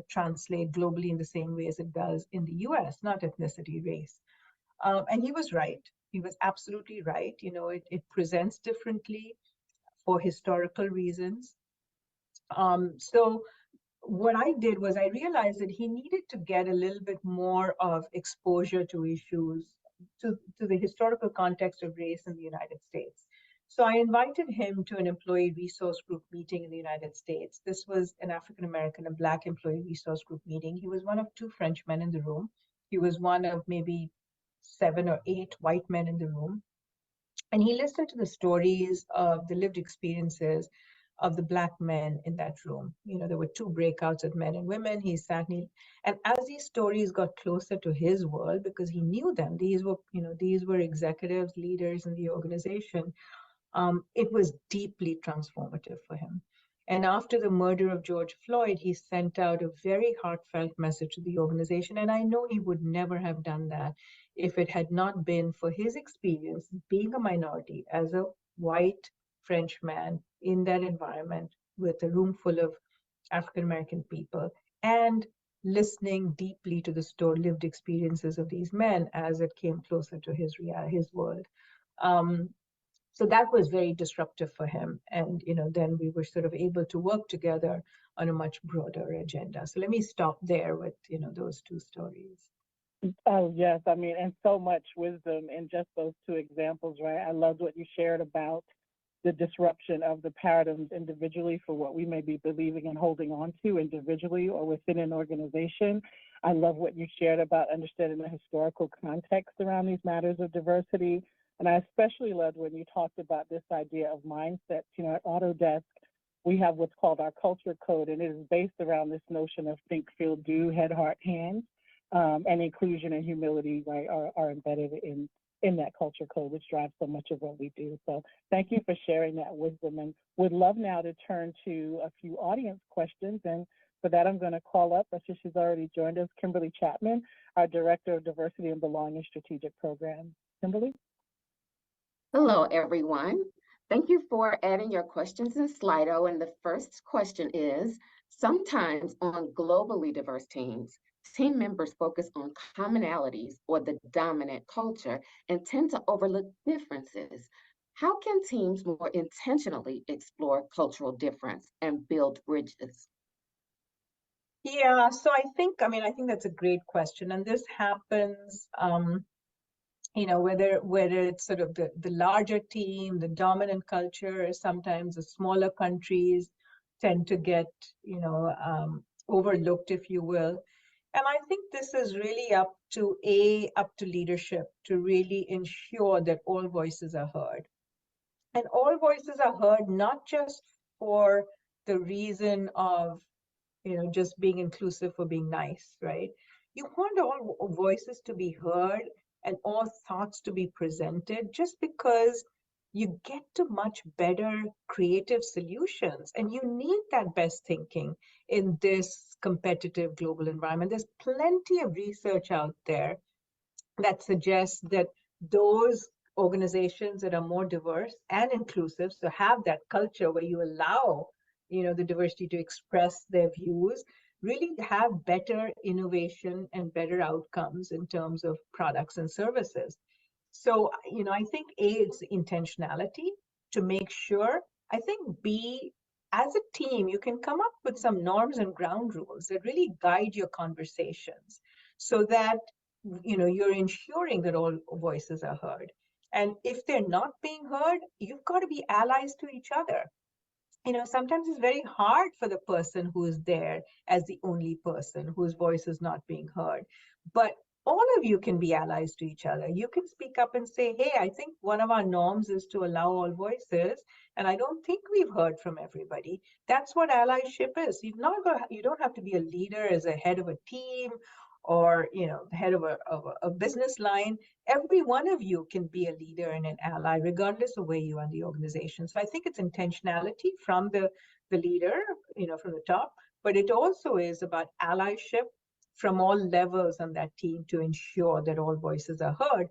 translate globally in the same way as it does in the US, not ethnicity, race. And he was right. He was absolutely right. It presents differently for historical reasons. So what I did was I realized that he needed to get a little bit more of exposure to issues, to the historical context of race in the United States. So I invited him to an employee resource group meeting in the United States. This was an African-American, a Black employee resource group meeting. He was one of 2 French men in the room. He was one of maybe 7 or 8 white men in the room. And he listened to the stories of the lived experiences of the Black men in that room. There were 2 breakouts of men and women. He sat and as these stories got closer to his world, because he knew them, these were executives, leaders in the organization, it was deeply transformative for him. And after the murder of George Floyd, he sent out a very heartfelt message to the organization. And I know he would never have done that if it had not been for his experience being a minority as a white French man in that environment with a room full of African-American people and listening deeply to the lived experiences of these men as it came closer to his world. So that was very disruptive for him. And, then we were sort of able to work together on a much broader agenda. So let me stop there with, those 2 stories. Oh, yes. I mean, and so much wisdom in just those 2 examples, right? I loved what you shared about the disruption of the paradigms individually for what we may be believing and holding on to individually or within an organization. I love what you shared about understanding the historical context around these matters of diversity. And I especially loved when you talked about this idea of mindsets. At Autodesk, we have what's called our culture code, and it is based around this notion of think, feel, do, head, heart, hands, and inclusion and humility, right, are embedded in that culture code, which drives so much of what we do. So thank you for sharing that wisdom, and would love now to turn to a few audience questions. And for that, I'm going to call up, I see she's already joined us, Kimberly Chapman, our Director of Diversity and Belonging Strategic Programs. Kimberly? Hello, everyone. Thank you for adding your questions in Slido. And the first question is, sometimes on globally diverse teams, team members focus on commonalities or the dominant culture and tend to overlook differences. How can teams more intentionally explore cultural difference and build bridges? Yeah, so I think that's a great question. And this happens, whether it's sort of the larger team, the dominant culture, sometimes the smaller countries tend to get, overlooked, if you will. And I think this is really up to leadership to really ensure that all voices are heard. And all voices are heard not just for the reason of, just being inclusive or being nice, right? You want all voices to be heard and all thoughts to be presented, just because you get to much better creative solutions. And you need that best thinking in this competitive global environment. There's plenty of research out there that suggests that those organizations that are more diverse and inclusive, so have that culture where you allow the diversity to express their views, really have better innovation and better outcomes in terms of products and services. So, I think A, it's intentionality to make sure. I think B, as a team, you can come up with some norms and ground rules that really guide your conversations so that, you're ensuring that all voices are heard. And if they're not being heard, you've got to be allies to each other. sometimes it's very hard for the person who is there as the only person whose voice is not being heard. But all of you can be allies to each other. You can speak up and say, hey, I think one of our norms is to allow all voices, and I don't think we've heard from everybody. That's what allyship is. You don't have to be a leader as a head of a team or the head of a business line. Every one of you can be a leader and an ally, regardless of where you are in the organization. So I think it's intentionality from the leader, from the top, but it also is about allyship from all levels on that team to ensure that all voices are heard,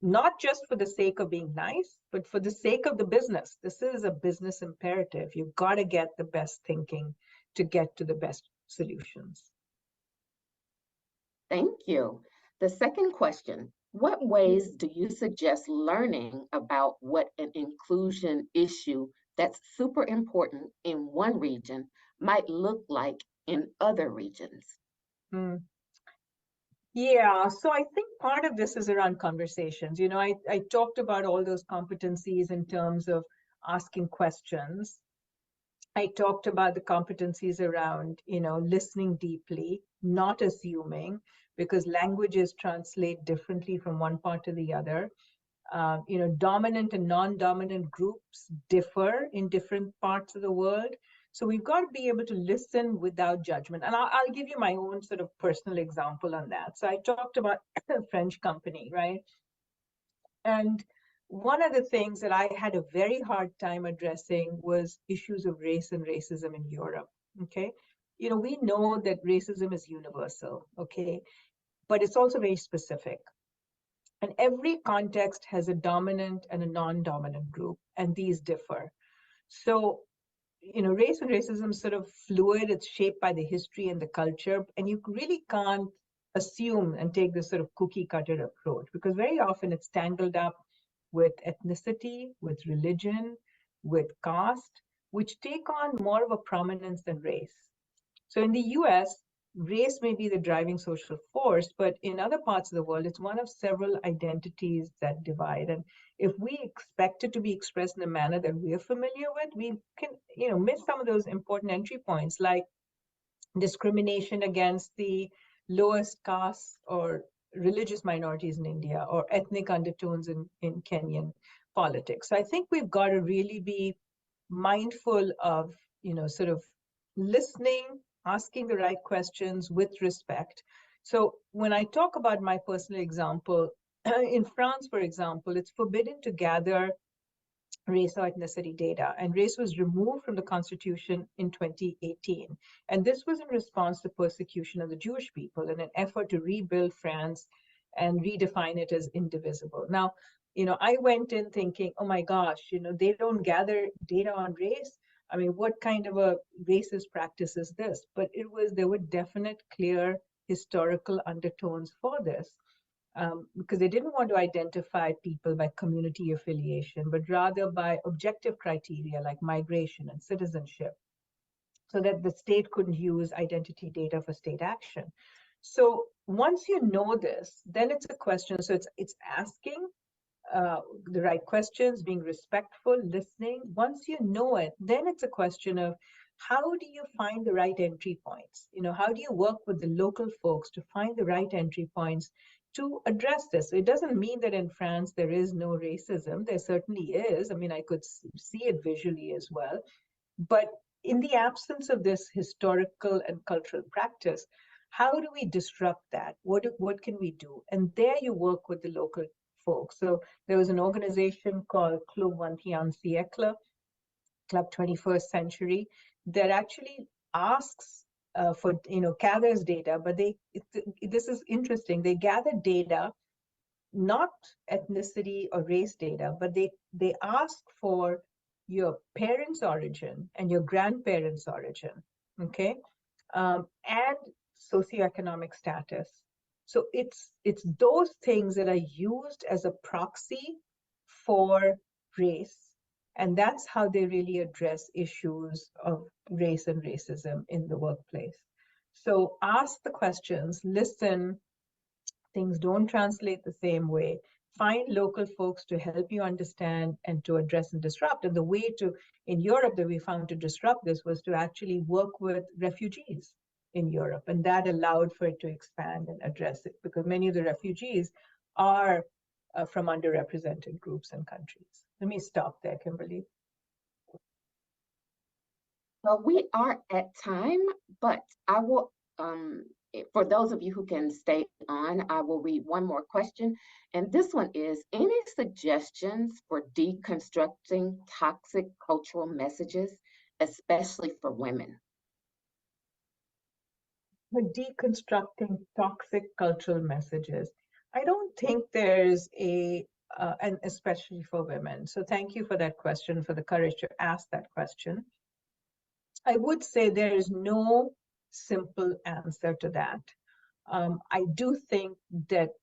not just for the sake of being nice, but for the sake of the business. This is a business imperative. You've got to get the best thinking to get to the best solutions. Thank you. The second question, what ways do you suggest learning about what an inclusion issue that's super important in one region might look like in other regions? Yeah, so I think part of this is around conversations. I talked about all those competencies in terms of asking questions. I talked about the competencies around, listening deeply, not assuming, because languages translate differently from one part to the other. Dominant and non-dominant groups differ in different parts of the world. So we've got to be able to listen without judgment. And I'll give you my own sort of personal example on that. So I talked about a French company, right? And one of the things that I had a very hard time addressing was issues of race and racism in Europe, okay? We know that racism is universal, okay? But it's also very specific. And every context has a dominant and a non-dominant group, and these differ. So, race and racism is sort of fluid. It's shaped by the history and the culture, and you really can't assume and take this sort of cookie cutter approach, because very often it's tangled up with ethnicity, with religion, with caste, which take on more of a prominence than race. So in the US, race may be the driving social force, but in other parts of the world, it's one of several identities that divide. And if we expect it to be expressed in a manner that we're familiar with, we can, miss some of those important entry points, like discrimination against the lowest caste or religious minorities in India, or ethnic undertones in Kenyan politics. So I think we've got to really be mindful of, sort of listening, asking the right questions with respect. So when I talk about my personal example, in France, for example, it's forbidden to gather race or ethnicity data, and race was removed from the constitution in 2018. And this was in response to persecution of the Jewish people in an effort to rebuild France and redefine it as indivisible. Now, I went in thinking, oh my gosh, they don't gather data on race. I mean, what kind of a racist practice is this? But there were definite, clear historical undertones for this. Because they didn't want to identify people by community affiliation, but rather by objective criteria like migration and citizenship, so that the state couldn't use identity data for state action. So once you know this, then it's a question. So it's asking the right questions, being respectful, listening. Once you know it, then it's a question of how do you find the right entry points? How do you work with the local folks to find the right entry points to address this? So it doesn't mean that in France there is no racism. There certainly is. I mean, I could see it visually as well. But in the absence of this historical and cultural practice, how do we disrupt that? What can we do? And there you work with the local folks. So there was an organization called Club 21 Siècle, Club 21st Century, that actually asks for, gathers data, but this is interesting. They gather data, not ethnicity or race data, but they ask for your parents' origin and your grandparents' origin, okay, and socioeconomic status. So it's those things that are used as a proxy for race, and that's how they really address issues of race and racism in the workplace. So ask the questions, listen. Things don't translate the same way. find local folks to help you understand and to address and disrupt. And the way to, in Europe, that we found to disrupt this was to actually work with refugees in Europe. And that allowed for it to expand and address it, because many of the refugees are from underrepresented groups and countries. Let me stop there, Kimberly. Well, we are at time, but I will, for those of you who can stay on, I will read one more question. And this one is, any suggestions for deconstructing toxic cultural messages, especially for women? For deconstructing toxic cultural messages, I don't think there's and especially for women. So thank you for that question, for the courage to ask that question. I would say there is no simple answer to that. I do think that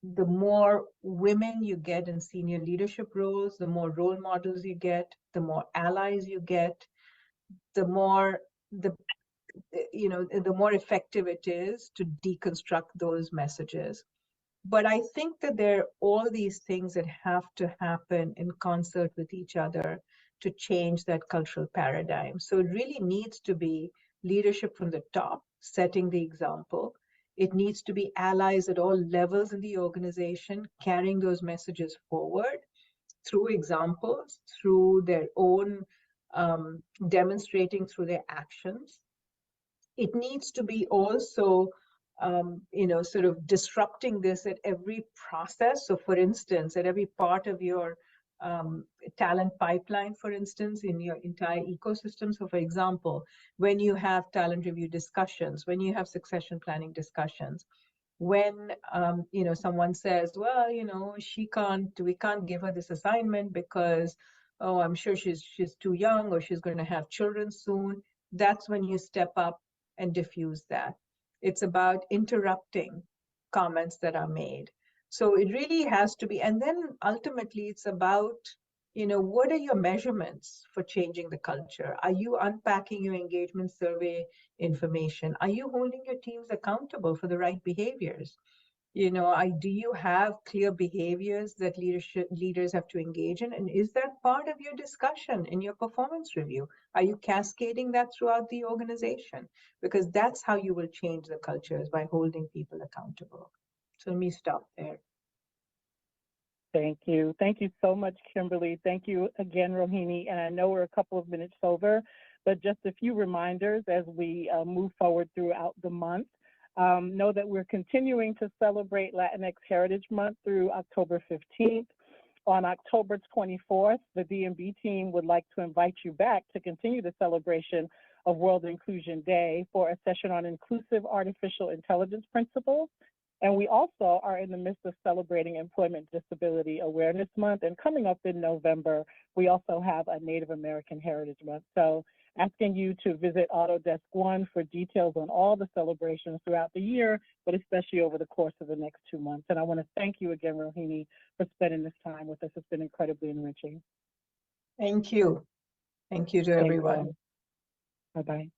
the more women you get in senior leadership roles, the more role models you get, the more allies you get, the more the more effective it is to deconstruct those messages. But I think that there are all these things that have to happen in concert with each other to change that cultural paradigm. So it really needs to be leadership from the top, setting the example. It needs to be allies at all levels in the organization, carrying those messages forward through examples, through their own demonstrating through their actions. It needs to be also sort of disrupting this at every process. So for instance, at every part of your talent pipeline, for instance, in your entire ecosystem. So for example, when you have talent review discussions, when you have succession planning discussions, when someone says, well, we can't give her this assignment because, oh, I'm sure she's too young, or she's going to have children soon. That's when you step up and diffuse that. It's about interrupting comments that are made. So it really has to be, and then ultimately it's about, what are your measurements for changing the culture? Are you unpacking your engagement survey information? Are you holding your teams accountable for the right behaviors? Do you have clear behaviors that leaders have to engage in? And is that part of your discussion in your performance review? Are you cascading that throughout the organization? Because that's how you will change the culture, is by holding people accountable. So let me stop there. Thank you. Thank you so much, Kimberly. Thank you again, Rohini. And I know we're a couple of minutes over, but just a few reminders as we move forward throughout the month. Know that we're continuing to celebrate Latinx Heritage Month through October 15th. On October 24th, the DMB team would like to invite you back to continue the celebration of World Inclusion Day for a session on inclusive artificial intelligence principles. And we also are in the midst of celebrating Employment Disability Awareness Month. And coming up in November, we also have a Native American Heritage Month. So asking you to visit Autodesk One for details on all the celebrations throughout the year, but especially over the course of the next 2 months. And I want to thank you again, Rohini, for spending this time with us. It's been incredibly enriching. Thank you. Thank you to everyone. Bye-bye.